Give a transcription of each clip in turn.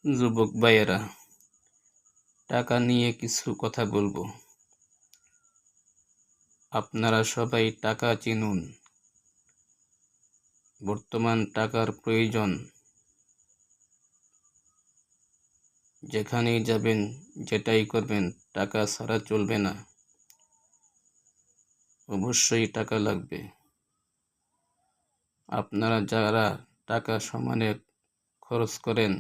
যুবক ভাইয়েরা, টাকা নিয়ে কিছু কথা বলবো। আপনারা সবাই টাকা চিনুন। বর্তমান টাকার প্রয়োজন। যেখানেই যাবেন, যেটাই করবেন, টাকা ছাড়া চলবে না। অবশ্যই টাকা লাগবে। আপনারা যারা টাকা সমানে খরচ করেন,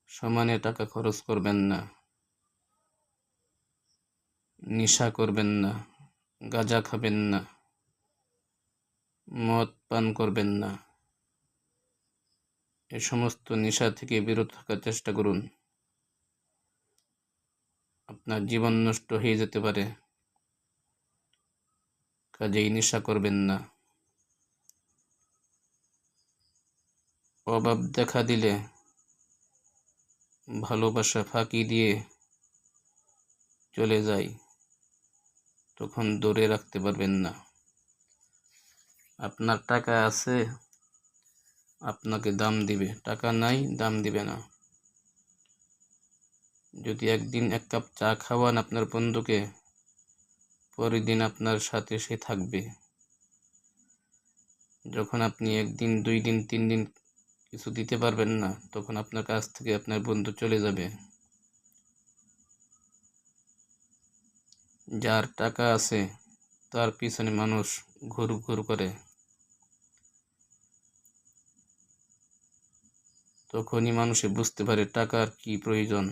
সমানে টাকা খরচ করবেন না। নেশা করবেন না, গাঁজা খাবেন না, মদ পান করবেন না। এ সমস্ত নেশা থেকে বিরত থাকার চেষ্টা করুন। আপনার জীবন নষ্ট হয়ে যেতে পারে, কাজেই নেশা করবেন না। অভাব দেখা দিলে ভালোবাসা ফাঁকি দিয়ে চলে যায়, তখন ধরে রাখতে পারবেন না। আপনার টাকা আছে, আপনাকে দাম দিবে। টাকা নাই, দাম দিবে না। যদি একদিন এক কাপ চা খাওয়ান আপনার বন্ধুকে, পরের দিন আপনার সাথে সে থাকবে। যখন আপনি একদিন, 2 দিন, 3 দিন কিছু দিতে পারবেন না, তখন আপনার কাছ থেকে আপনার বন্ধু চলে যাবে। যার টাকা আছে তার পিছনে মানুষ ঘুর ঘুর করে। তখনই মানুষে বুঝতে পারে টাকার কি প্রয়োজন।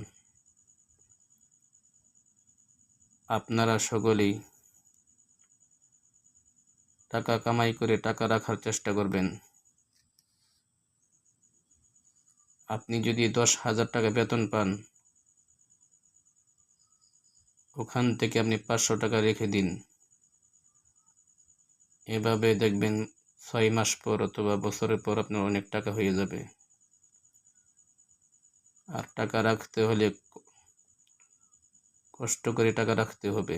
আপনারা সকলেই টাকা কামাই করে টাকা রাখার চেষ্টা করবেন। আপনি যদি 10,000 টাকা বেতন পান, ওখান থেকে আপনি 500 টাকা রেখে দিন। এভাবে দেখবেন 6 মাস পর অথবা বছরের পর আপনার অনেক টাকা হয়ে যাবে। আর টাকা রাখতে হলে কষ্ট করে টাকা রাখতে হবে।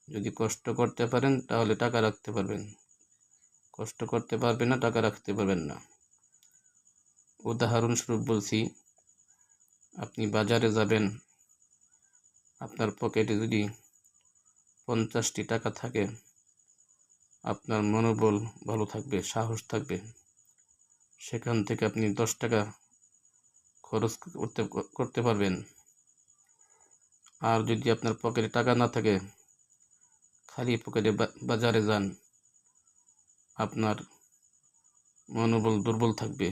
যদি কষ্ট করতে পারেন তাহলে টাকা রাখতে পারবেন। কষ্ট করতে পারবেন না, টাকা রাখতে পারবেন না। উদাহরণস্বরূপ বলছি, আপনি বাজারে যাবেন, আপনার পকেটে যদি 50টি টাকা থাকে, আপনার মনোবল ভালো থাকবে, সাহস থাকবে। সেখান থেকে আপনি 10 টাকা খরচ করতে পারবেন। আর যদি আপনার পকেটে টাকা না থাকে, খালি পকেটে বাজারে যান, আপনার মনোবল দুর্বল থাকবে।